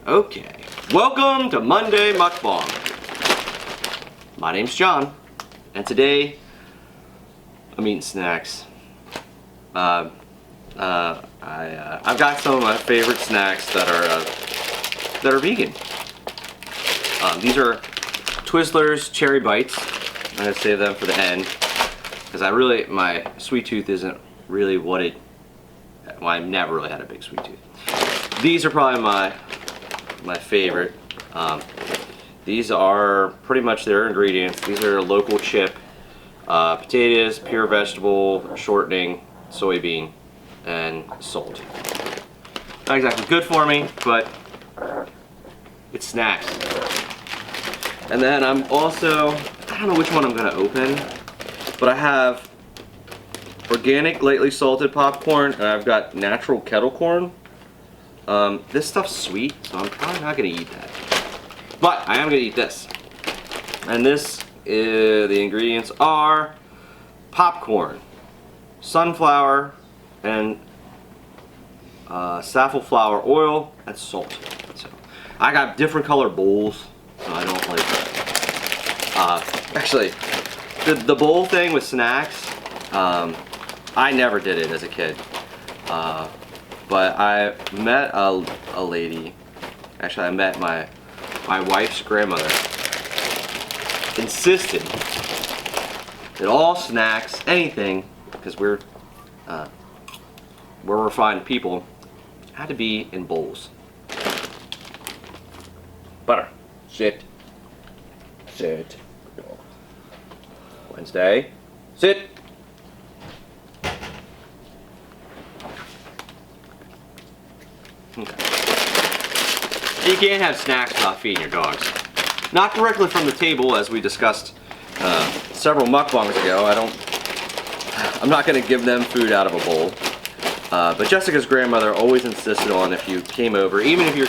Okay, welcome to Monday Mukbang. My name's John, and today I'm eating snacks. I've got some of my favorite snacks that are vegan. These are Twizzlers Cherry Bites. I'm gonna save them for the end because my sweet tooth isn't really what it. Well, I've never really had a big sweet tooth. These are probably my favorite. These are pretty much their ingredients. These are local chip, potatoes, pure vegetable, shortening, soybean, and salt. Not exactly good for me, but it's snacks. And then I'm also, I don't know which one I'm gonna open, but I have organic lightly salted popcorn, and I've got natural kettle corn. This stuff's sweet, so I'm probably not gonna eat that. But I am gonna eat this. And the ingredients are popcorn, sunflower, and safflower oil, and salt. So I got different color bowls, so I don't like that. Actually, the bowl thing with snacks, I never did it as a kid. But I met a lady, actually I met my wife's grandmother, insisted that all snacks, anything, because we're refined people, had to be in bowls. Butter. Sit. Sit. Wednesday. Sit. Okay. You can't have snacks without feeding your dogs. Not directly from the table, as we discussed several mukbangs ago. I'm not going to give them food out of a bowl. But Jessica's grandmother always insisted on, if you came over, even if you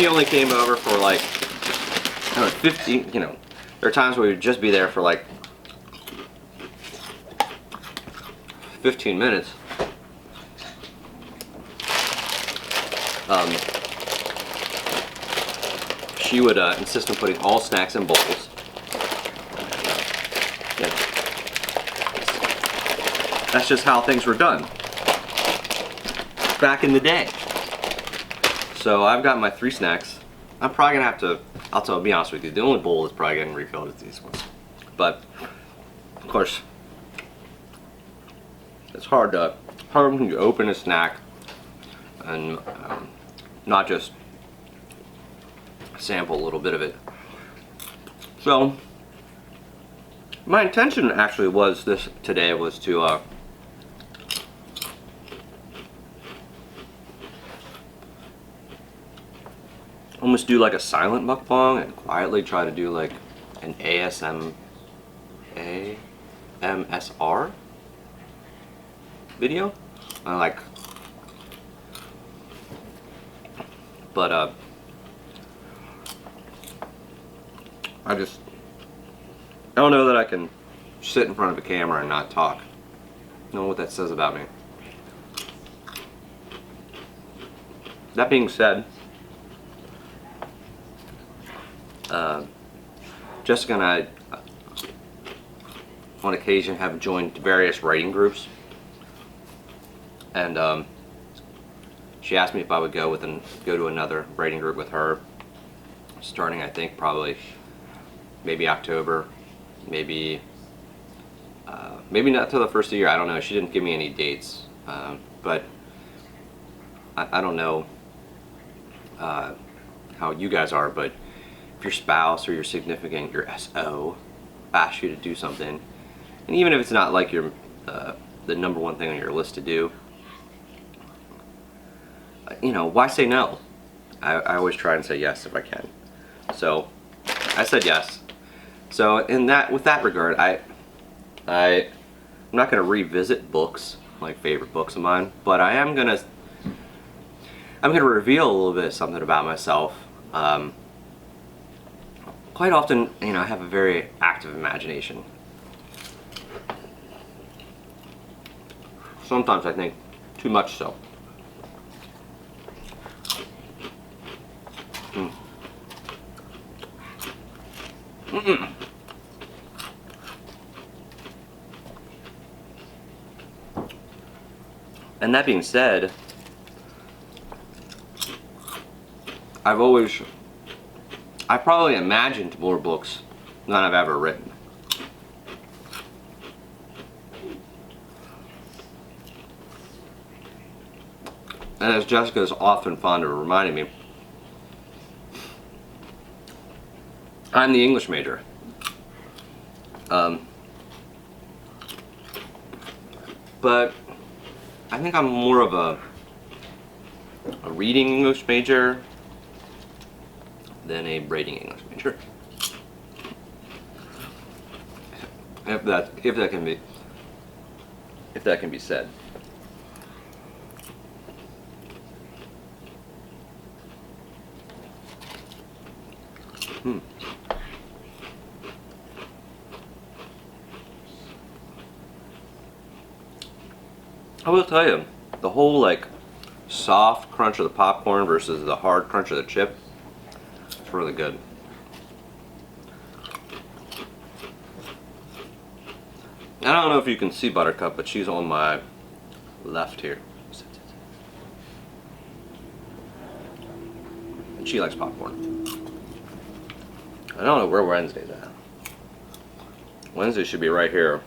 only came over for like, I don't know, 15. There are times where we'd just be there for like 15 minutes. She would insist on putting all snacks in bowls. Yeah. That's just how things were done back in the day. So I've got my 3 snacks. I'm probably gonna have to, I'll be honest with you, the only bowl that's probably getting refilled is these ones. But of course, it's hard when you open a snack and not just sample a little bit of it. So my intention actually was today was to almost do like a silent mukbang and quietly try to do like an AMSR video. But I don't know that I can sit in front of a camera and not talk. I don't know what that says about me. That being said, Jessica and I, on occasion, have joined various writing groups, and she asked me if I would go to another writing group with her, starting I think probably maybe October, maybe not till the first of the year. I don't know. She didn't give me any dates, but I don't know how you guys are, but if your spouse or your significant, your SO, asks you to do something, and even if it's not like your the number one thing on your list to do, why say no? I always try and say yes if I can. So I said yes. So with that regard, I'm not going to revisit books, like favorite books of mine, but I'm gonna reveal a little bit of something about myself. Quite often, I have a very active imagination. Sometimes I think too much so. And that being said, I've probably imagined more books than I've ever written. And as Jessica is often fond of reminding me, I'm the English major. But I think I'm more of a reading English major than a writing English major. If that can be said. I will tell you, the whole like soft crunch of the popcorn versus the hard crunch of the chip, it's really good. I don't know if you can see Buttercup, but she's on my left here. And she likes popcorn. I don't know where Wednesday's at. Wednesday should be right here.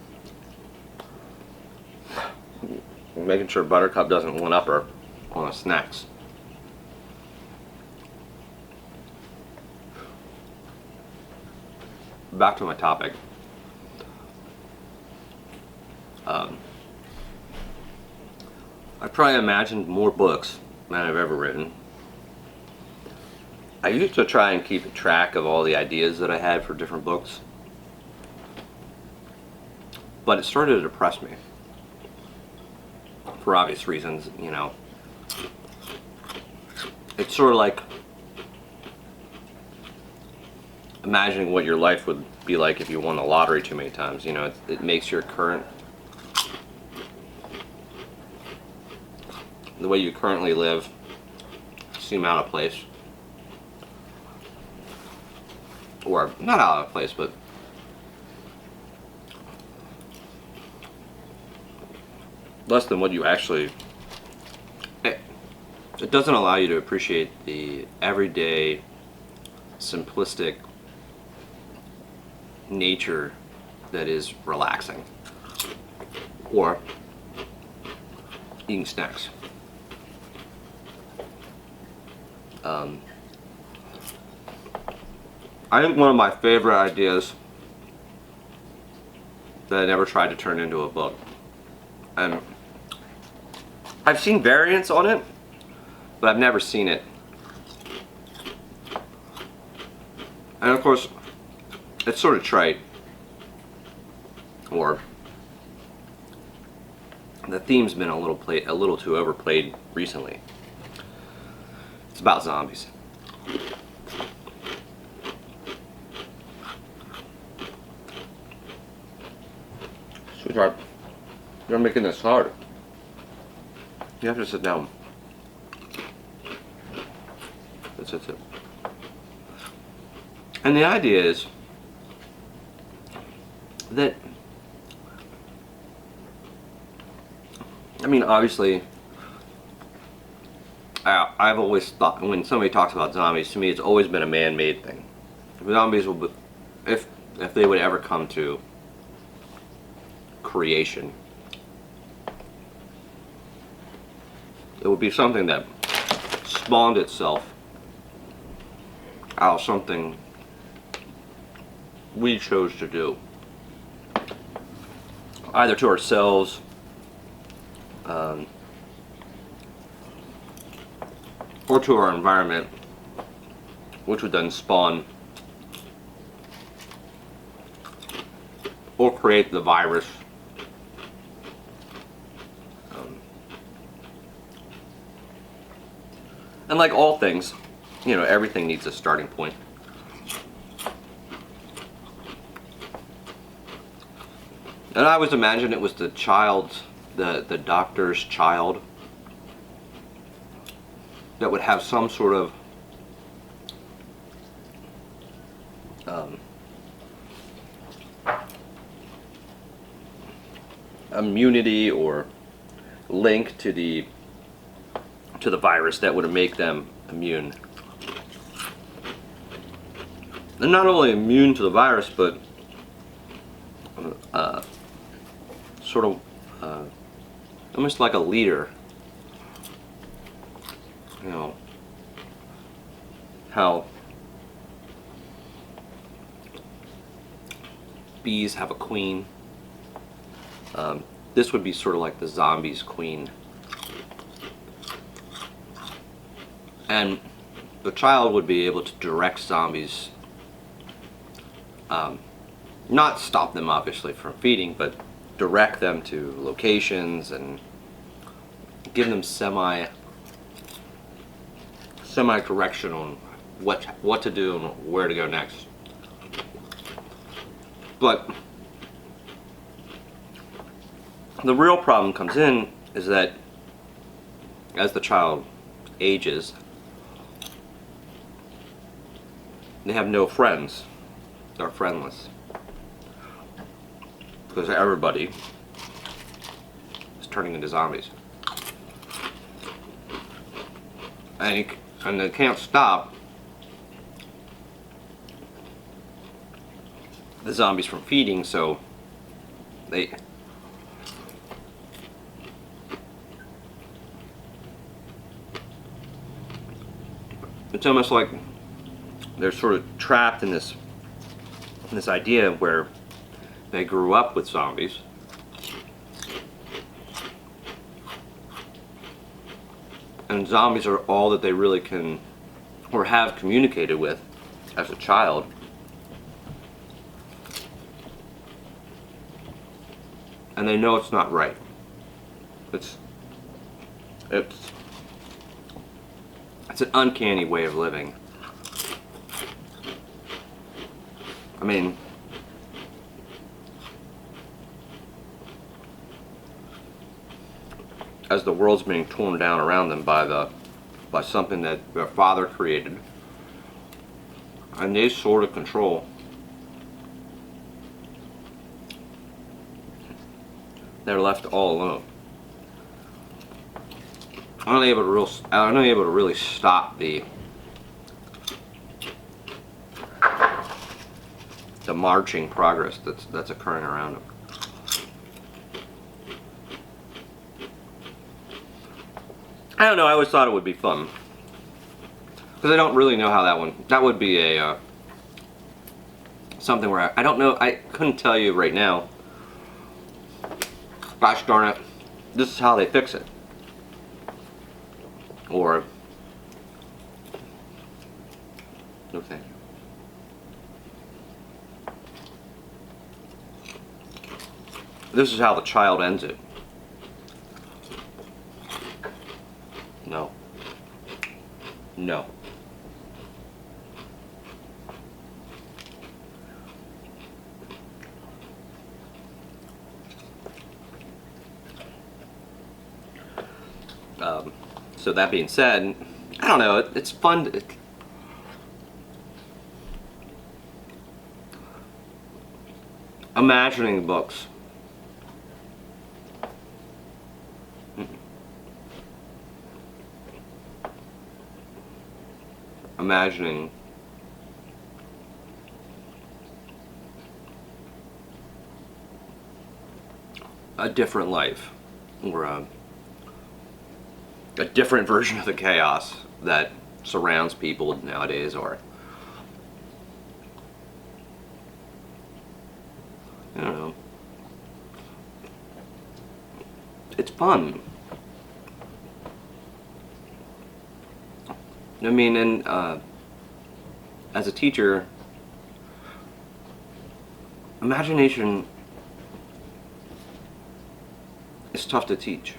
Making sure Buttercup doesn't one-up her on the snacks. Back to my topic. I probably imagined more books than I've ever written. I used to try and keep track of all the ideas that I had for different books, but it started to depress me. For obvious reasons, you know. It's sort of like imagining what your life would be like if you won the lottery too many times. You know, it makes your the way you currently live seem out of place. Or not out of place, but less than what you actually. It doesn't allow you to appreciate the everyday, simplistic nature that is relaxing or eating snacks. I think one of my favorite ideas that I never tried to turn into a book, and I've seen variants on it, but I've never seen it. And of course, it's sort of trite, or the theme's been a little too overplayed recently. It's about zombies. Sweetheart, you're making this hard. You have to sit down. That's it. And the idea is that, I mean, obviously, I've always thought when somebody talks about zombies, to me, it's always been a man-made thing. Zombies will be, if they would ever come to creation, it would be something that spawned itself out of something we chose to do, either to ourselves, or to our environment, which would then spawn or create the virus. And like all things, you know, everything needs a starting point. And I always imagined it was the doctor's child that would have some sort of um, immunity or link to the virus that would make them immune. They're not only immune to the virus, but sort of almost like a leader. You know, how bees have a queen. This would be sort of like the zombie's queen. And the child would be able to direct zombies, not stop them obviously from feeding, but direct them to locations and give them semi direction on what to do and where to go next. But the real problem comes in is that as the child ages, they have no friends. They're friendless. Because everybody is turning into zombies. And they can't stop the zombies from feeding, so it's almost like they're sort of trapped in this idea where they grew up with zombies, and zombies are all that they really can or have communicated with as a child. And they know it's not right. It's an uncanny way of living. I mean, as the world's being torn down around them by something that their father created, and they sort of control, they're left all alone. I'm not able to really stop the marching progress that's occurring around them. I don't know, I always thought it would be fun, because I don't really know how that would be a something where I don't know, I couldn't tell you right now, gosh darn it, this is how they fix it. Or, no thank you. This is how the child ends it. No. No. So that being said, I don't know, it's fun to, imagining books. Imagining a different life, or a different version of the chaos that surrounds people nowadays, or I don't know. It's fun. I mean, and as a teacher, imagination is tough to teach,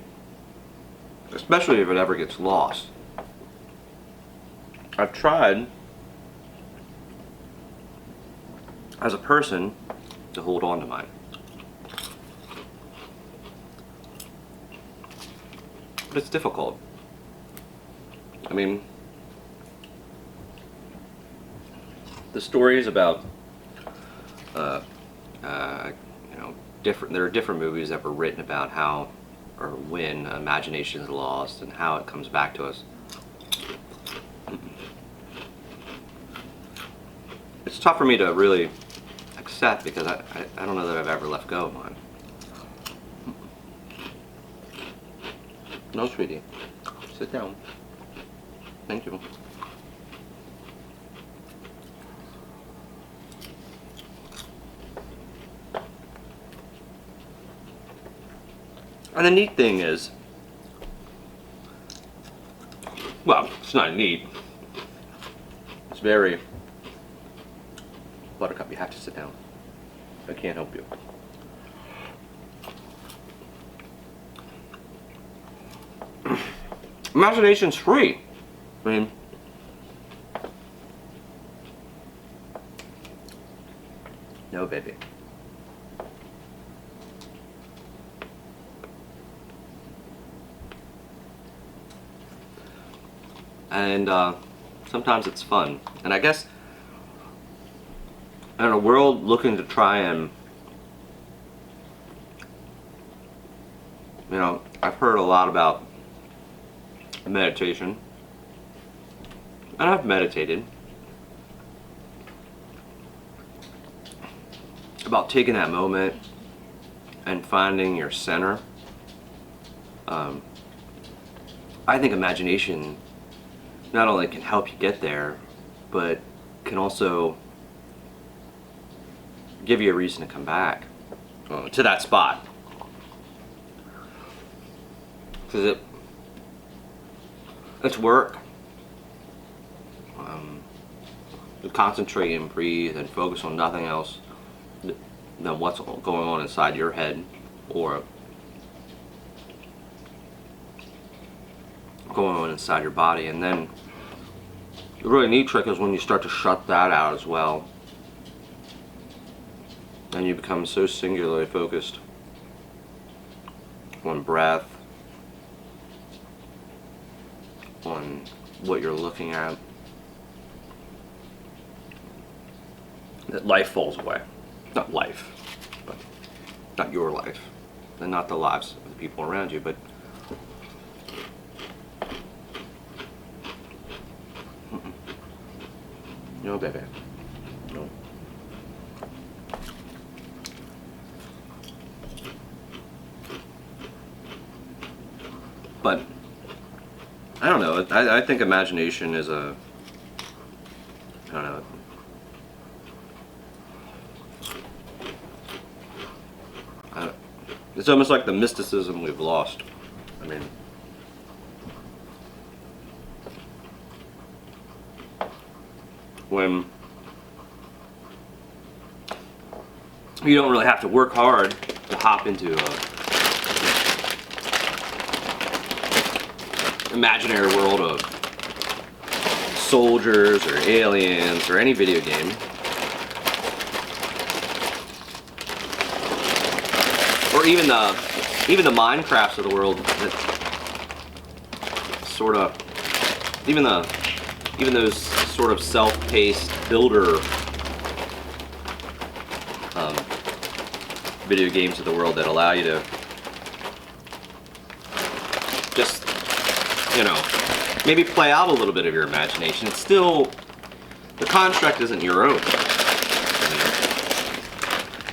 especially if it ever gets lost. I've tried as a person to hold on to mine, but it's difficult. I mean, the stories about there are different movies that were written about how or when imagination is lost and how it comes back to us. It's tough for me to really accept because I don't know that I've ever let go of mine. No, sweetie. Sit down. Thank you. And the neat thing is, well, it's not neat. It's very, Buttercup, you have to sit down. I can't help you. Imagination's free. I mean, no, baby. And sometimes it's fun. And I guess in a world looking to try and, you know, I've heard a lot about meditation, and I've meditated about taking that moment and finding your center. I think imagination not only can help you get there, but can also give you a reason to come back to that spot. Because it's work. To concentrate and breathe and focus on nothing else than what's going on inside your head or going on inside your body. And then the really neat trick is when you start to shut that out as well, and you become so singularly focused on breath, on what you're looking at, that life falls away. Not life, but not your life, and not the lives of the people around you, but no, baby. No. But I don't know. I think imagination is a, I don't know. It's almost like the mysticism we've lost. I mean, when you don't really have to work hard to hop into a imaginary world of soldiers or aliens or any video game. Or even the Minecrafts of the world that sort of, even those sort of self-paced builder video games of the world that allow you to just, you know, maybe play out a little bit of your imagination. It's still, the construct isn't your own. I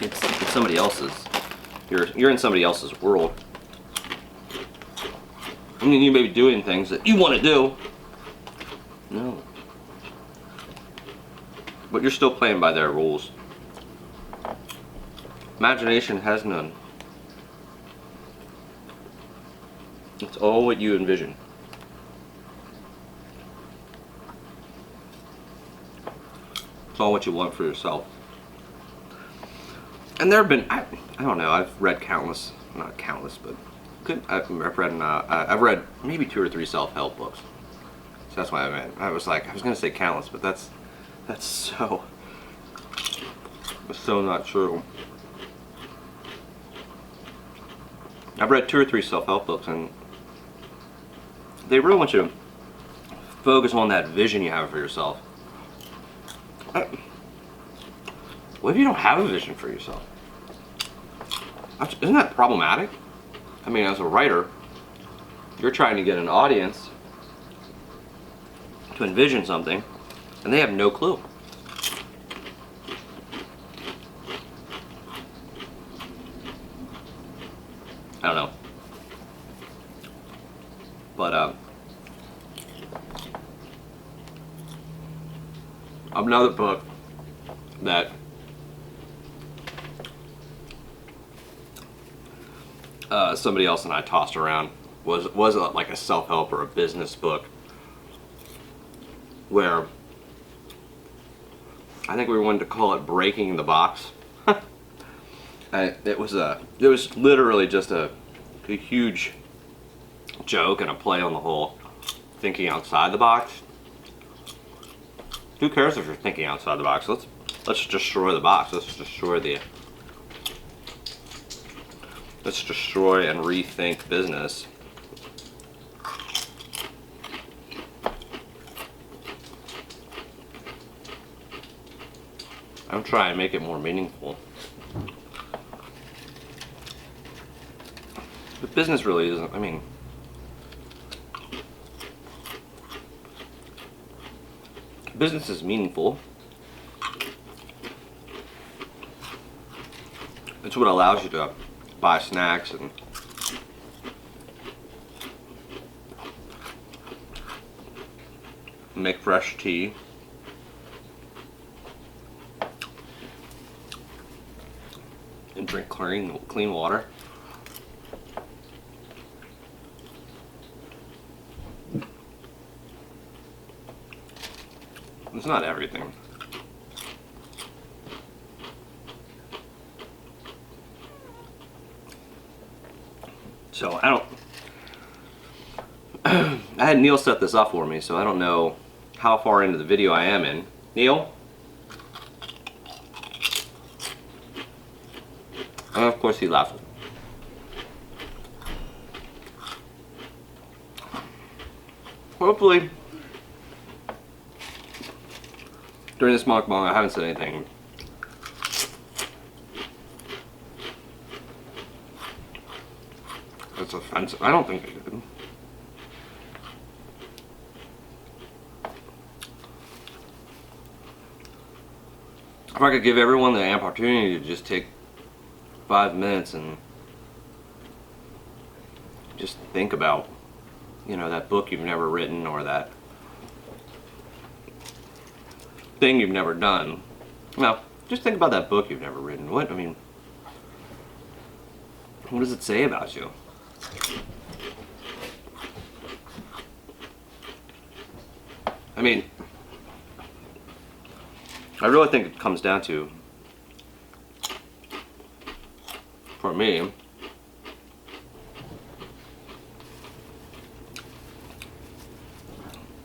mean, it's somebody else's. You're in somebody else's world. I mean, you may be doing things that you want to do. No. But you're still playing by their rules. Imagination has none. It's all what you envision. It's all what you want for yourself. And there have been, I don't know, I've read countless, not countless, but I've read maybe 2 or 3 self-help books. So that's why I was going to say countless, but that's so not true. I've read 2 or 3 self-help books, and they really want you to focus on that vision you have for yourself. What if you don't have a vision for yourself? Isn't that problematic? I mean, as a writer, you're trying to get an audience to envision something, and they have no clue. I don't know. But another book that somebody else and I tossed around was like a self-help or a business book where I think we wanted to call it Breaking the Box. It was literally just a huge joke and a play on the whole thinking outside the box. Who cares if you're thinking outside the box? Let's destroy the box. Let's destroy and rethink business. I'm trying to make it more meaningful. But business really isn't, I mean, business is meaningful. It's what allows you to buy snacks and make fresh tea. And drink clean water. It's not everything. So I don't I had Neil set this up for me, so I don't know how far into the video I am in. Neil? And of course he left. Hopefully during this mukbang I haven't said anything that's offensive. I don't think I did. If I could give everyone the opportunity to just take 5 minutes and just think about, you know, that book you've never written or that thing you've never done. No, just think about that book you've never written. What does it say about you? I mean, I really think it comes down to, for me,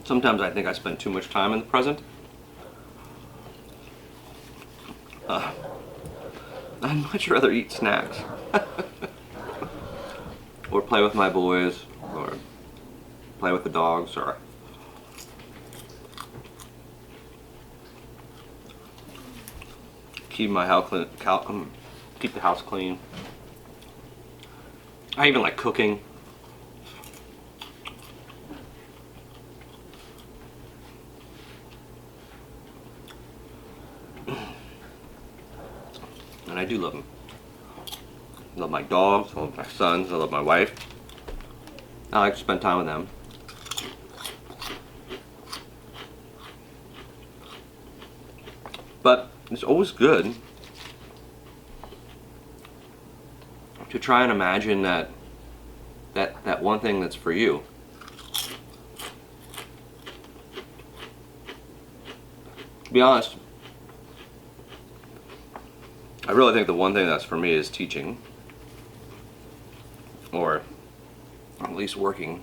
sometimes I think I spend too much time in the present. I'd much rather eat snacks or play with my boys or play with the dogs or keep my house clean, keep the house clean. I even like cooking. And I do love them. I love my dogs, I love my sons, I love my wife. I like to spend time with them. But it's always good to try and imagine that one thing that's for you. To be honest, I really think the one thing that's for me is teaching, or at least working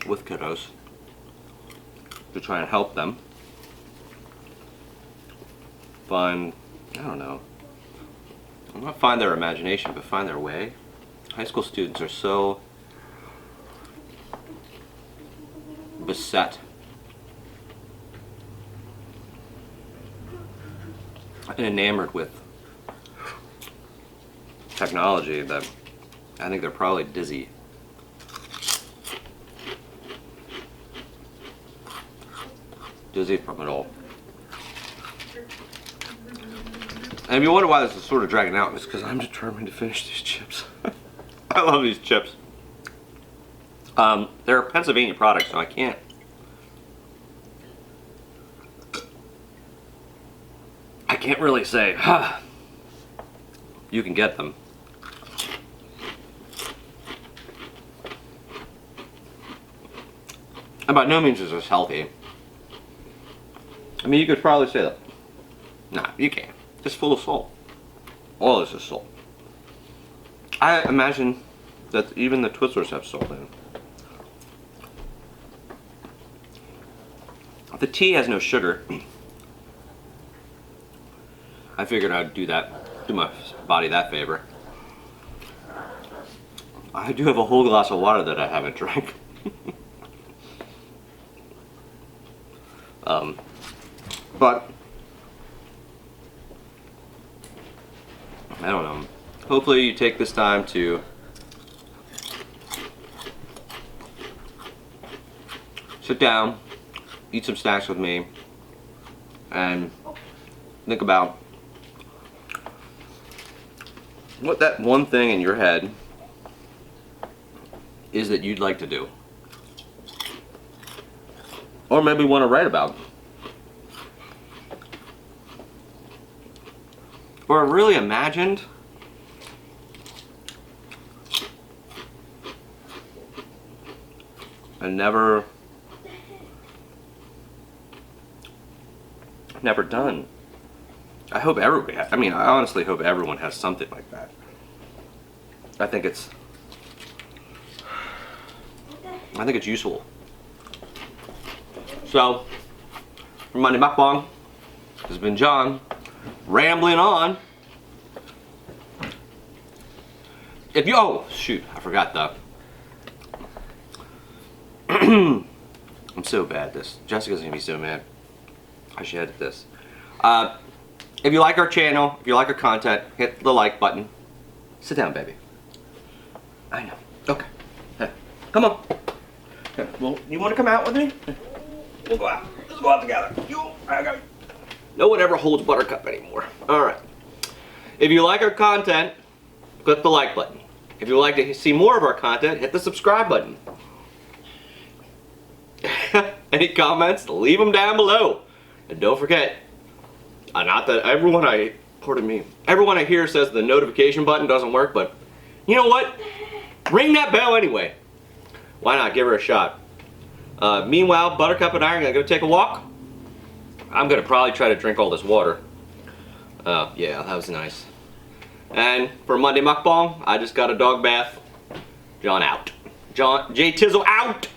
with kiddos to try and help them find, I don't know, not find their imagination, but find their way. High school students are so beset and enamored with technology that I think they're probably dizzy. Dizzy from it all. And if you wonder why this is sort of dragging out, it's because I'm determined to finish these chips. I love these chips. They're a Pennsylvania product, so I can't. I can't really say, you can get them. And by no means is this healthy. I mean, you could probably say that. Nah, you can't. It's full of salt. All this is salt. I imagine that even the Twizzlers have salt in it. The tea has no sugar. I figured I'd do my body that favor. I do have a whole glass of water that I haven't drank. But I don't know. Hopefully you take this time to sit down, eat some snacks with me, and think about what that one thing in your head is that you'd like to do. Or maybe want to write about. Or really imagined and never done. I hope everybody has. I mean, I honestly hope everyone has something like that. I think it's useful. So, for Monday Mukbang, this has been John, rambling on. Oh shoot, I forgot though. I'm so bad at this. Jessica's gonna be so mad. I should edit this. If you like our channel, if you like our content, hit the like button. Sit down, baby. I know. Okay. Hey, come on. Hey, well, you want to come out with me? We'll go out. Let's go out together. No one ever holds Buttercup anymore. Alright. If you like our content, click the like button. If you would like to see more of our content, hit the subscribe button. Any comments, leave them down below. And don't forget, not that everyone I hear says the notification button doesn't work, but you know what? Ring that bell anyway. Why not? Give her a shot. Meanwhile, Buttercup and I are going to go take a walk. I'm going to probably try to drink all this water. Yeah, that was nice. And for Monday Mukbang, I just got a dog bath. John out. J Tizzle out!